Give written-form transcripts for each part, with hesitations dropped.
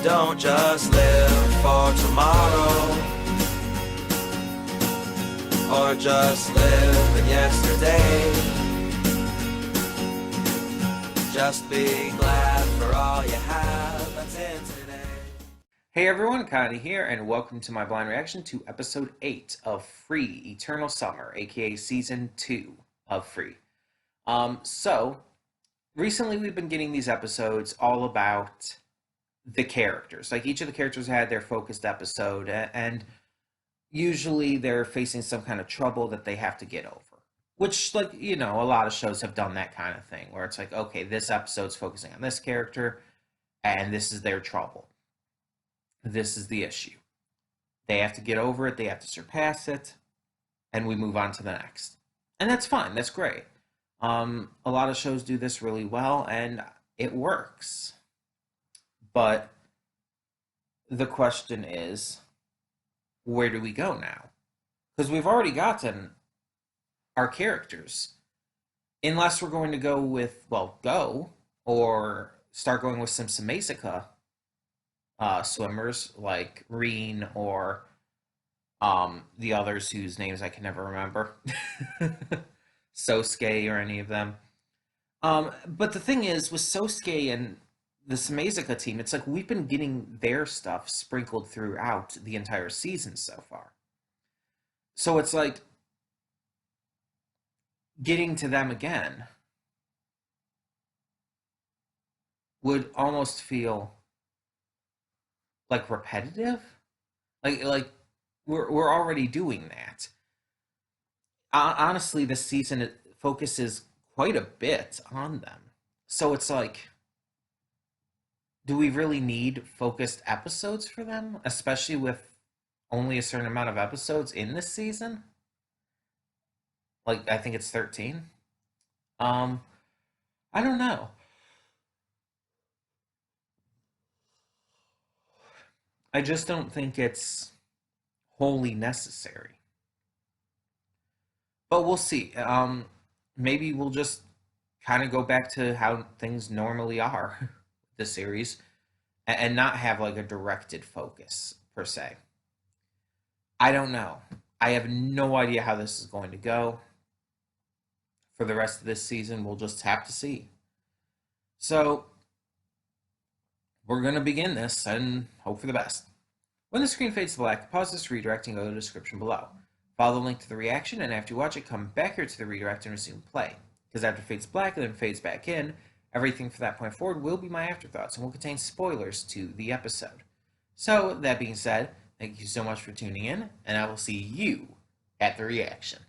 Don't just live for tomorrow, or just live in yesterday. Just be glad for all you have that's in today. Hey everyone, Connie here, and welcome to my blind reaction to episode 8 of Free Eternal Summer, aka season 2 of Free. So recently we've been getting these episodes all about the characters. Like each of the characters had their focused episode, and usually they're facing some kind of trouble that they have to get over. Which, like, you know, a lot of shows have done that kind of thing, where it's like, okay, this episode's focusing on this character, and this is their trouble. This is the issue. They have to get over it, they have to surpass it, and we move on to the next. And that's fine, that's great. A lot of shows do this really well, and it works. But the question is, where do we go now? Because we've already gotten our characters. Unless we're going to go with, well, or start going with some Semeisaka swimmers like Reen or the others whose names I can never remember. Sosuke or any of them. But the thing is, with Sosuke and the Semeisaka team, it's like we've been getting their stuff sprinkled throughout the entire season so far. So it's like getting to them again would almost feel like repetitive. Like we're already doing that. Honestly, this season it focuses quite a bit on them. So it's like, do we really need focused episodes for them, especially with only a certain amount of episodes in this season? Like, I think it's 13. Um, I don't know. I just don't think it's wholly necessary. But we'll see. Maybe we'll just kind of go back to how things normally are, the series, and not have like a directed focus per se. I don't know. I have no idea how this is going to go for the rest of this season. We'll just have to see. So, we're going to begin this and hope for the best. When the screen fades to black, pause this redirect and go to the description below. Follow the link to the reaction, and after you watch it, come back here to the redirect and resume play. Because after it fades black and then fades back in, everything from that point forward will be my afterthoughts and will contain spoilers to the episode. So, that being said, thank you so much for tuning in, and I will see you at the reaction.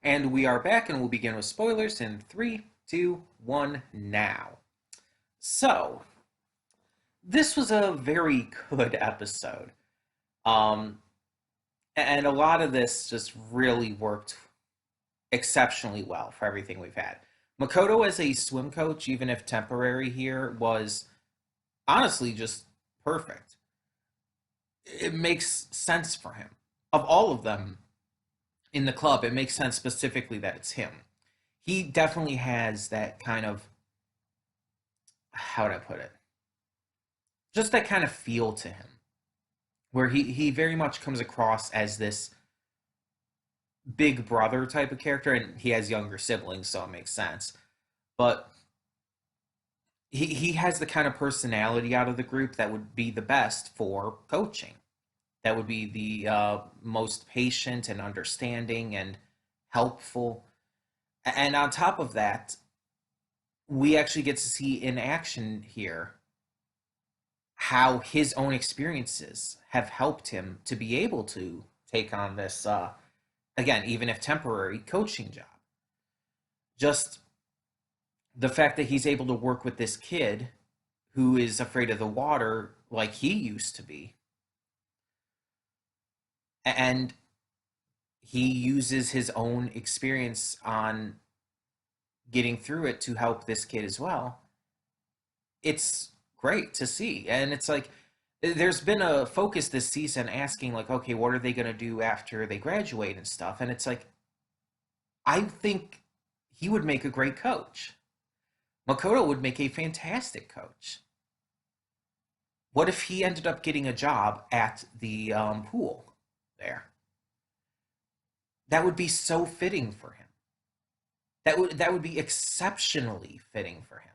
And we are back, and we'll begin with spoilers in 3, 2, 1, now. So, this was a very good episode. And a lot of this just really worked exceptionally well for everything we've had. Makoto as a swim coach, even if temporary here, was honestly just perfect. It makes sense for him. Of all of them in the club, it makes sense specifically that it's him. He definitely has that kind of, how would I put it? Just that kind of feel to him, where he very much comes across as this big brother type of character, and he has younger siblings, so it makes sense. But he has the kind of personality out of the group that would be the best for coaching. That would be the most patient and understanding and helpful. And on top of that, we actually get to see in action here how his own experiences have helped him to be able to take on this, again, even if temporary, coaching job. Just the fact that he's able to work with this kid who is afraid of the water like he used to be. And he uses his own experience on getting through it to help this kid as well. It's great to see. And it's like, there's been a focus this season asking, like, okay, what are they going to do after they graduate and stuff? And it's like, I think he would make a great coach. Makoto would make a fantastic coach. What if he ended up getting a job at the pool there? That would be so fitting for him. That would be exceptionally fitting for him.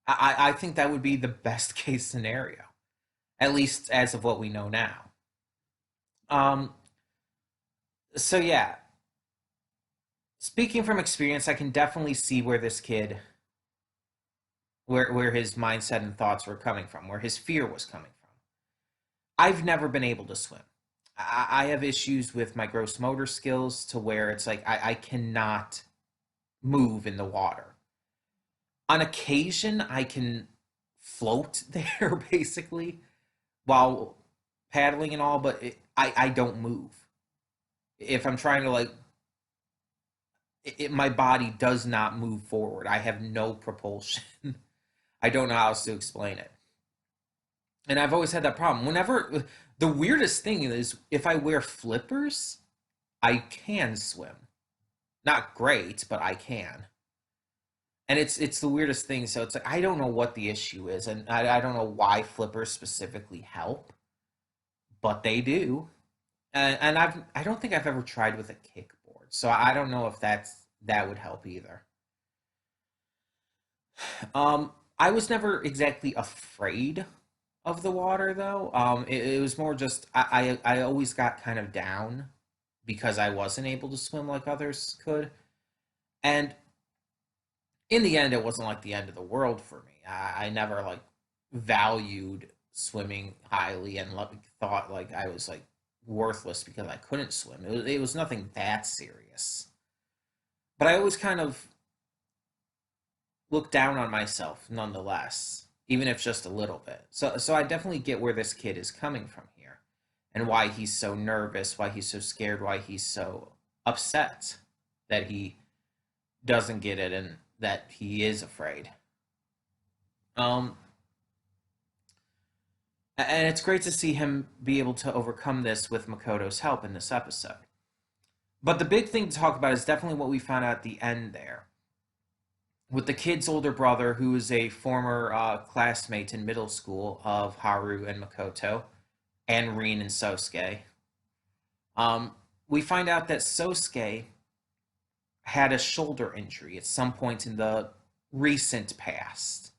I think that would be the best case scenario, at least as of what we know now. Um, so yeah, speaking from experience, I can definitely see where this kid, where his mindset and thoughts were coming from, where his fear was coming from. I've never been able to swim. I have issues with my gross motor skills to where it's like I cannot move in the water. On occasion, I can float there basically while paddling and all, but I don't move. If I'm trying to like, my body does not move forward. I have no propulsion. I don't know how else to explain it. And I've always had that problem. Whenever the weirdest thing is if I wear flippers, I can swim. Not great, but I can. And it's the weirdest thing. So it's like I don't know what the issue is, and I don't know why flippers specifically help, but they do. And I don't think I've ever tried with a kickboard, so I don't know if that would help either. I was never exactly afraid of the water though. It was more just I always got kind of down because I wasn't able to swim like others could, and in the end, it wasn't like the end of the world for me. I never like valued swimming highly and like, thought like I was like worthless because I couldn't swim. It was nothing that serious. But I always kind of looked down on myself nonetheless, even if just a little bit. So I definitely get where this kid is coming from here and why he's so nervous, why he's so scared, why he's so upset that he doesn't get it and that he is afraid. Um, and it's great to see him be able to overcome this with Makoto's help in this episode. But the big thing to talk about is definitely what we found out at the end there. With the kid's older brother, who is a former classmate in middle school of Haru and Makoto, and Rin and Sosuke, we find out that Sosuke had a shoulder injury at some point in the recent past.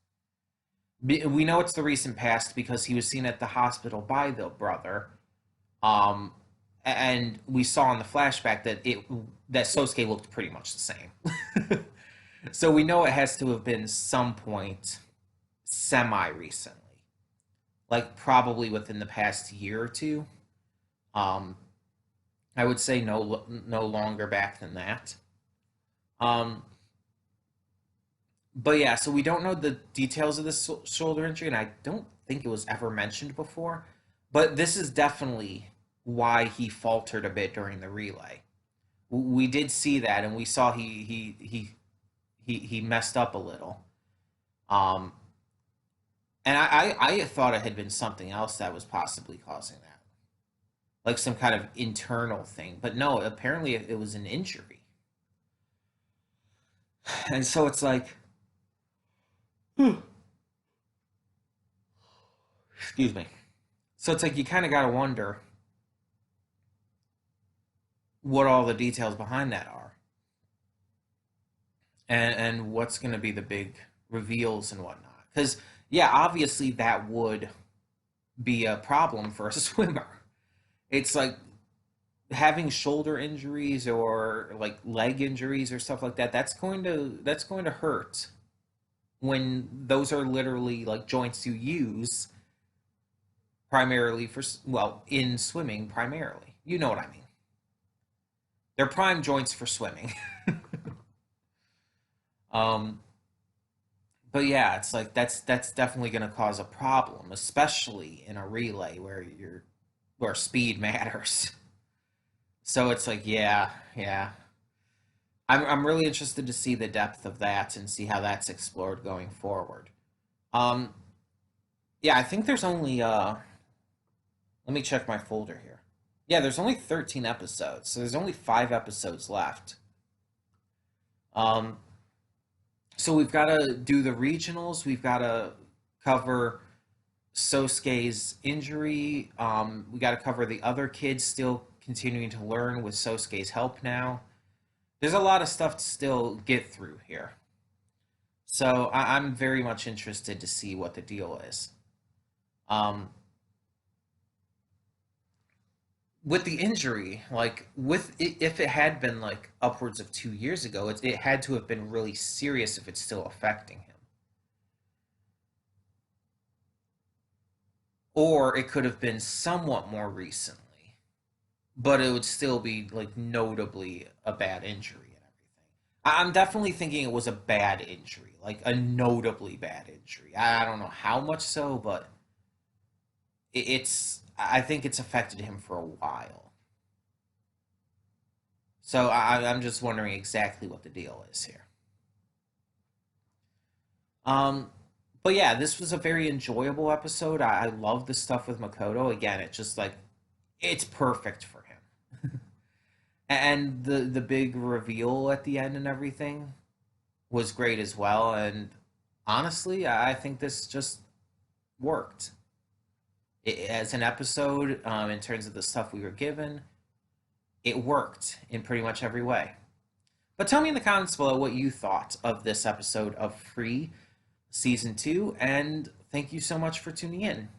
We know it's the recent past because he was seen at the hospital by the brother, um, and we saw in the flashback that Sosuke looked pretty much the same. So we know it has to have been some point semi recently, like probably within the past year or two. Um, I would say no longer back than that. Um, but yeah, so we don't know the details of this shoulder injury, and I don't think it was ever mentioned before. But this is definitely why he faltered a bit during the relay. We did see that, and we saw he messed up a little. Um, and I thought it had been something else that was possibly causing that, like some kind of internal thing. But no, apparently it was an injury. And so it's like, excuse me. So it's like you kind of got to wonder what all the details behind that are, and what's going to be the big reveals and whatnot. Because yeah, obviously that would be a problem for a swimmer. It's like having shoulder injuries or like leg injuries or stuff like that. That's going to hurt when those are literally like joints you use primarily for, well, in swimming primarily. You know what I mean? They're prime joints for swimming. um, but yeah, it's like that's definitely going to cause a problem, especially in a relay where speed matters. So it's like, yeah, yeah. I'm really interested to see the depth of that and see how that's explored going forward. Um, yeah, I think there's only let me check my folder here. Yeah, there's only 13 episodes, so there's only 5 episodes left. Um, so we've got to do the regionals. We've got to cover Sosuke's injury. We got to cover the other kids still continuing to learn with Sosuke's help now. There's a lot of stuff to still get through here. So I'm very much interested to see what the deal is. Um, with the injury, like if it had been like upwards of 2 years ago, it had to have been really serious if it's still affecting him. Or it could have been somewhat more recently, but it would still be like notably a bad injury and everything. I'm definitely thinking it was a bad injury, like a notably bad injury. I don't know how much so, but it's I think it's affected him for a while. So I'm just wondering exactly what the deal is here. Um, but yeah, this was a very enjoyable episode. I love the stuff with Makoto. Again, it's just like it's perfect for him. And the big reveal at the end and everything was great as well. And honestly, I think this just worked as an episode. In terms of the stuff we were given, it worked in pretty much every way. But tell me in the comments below what you thought of this episode of Free Season 2, and thank you so much for tuning in.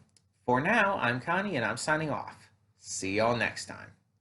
For now, I'm Connie, and I'm signing off. See y'all next time.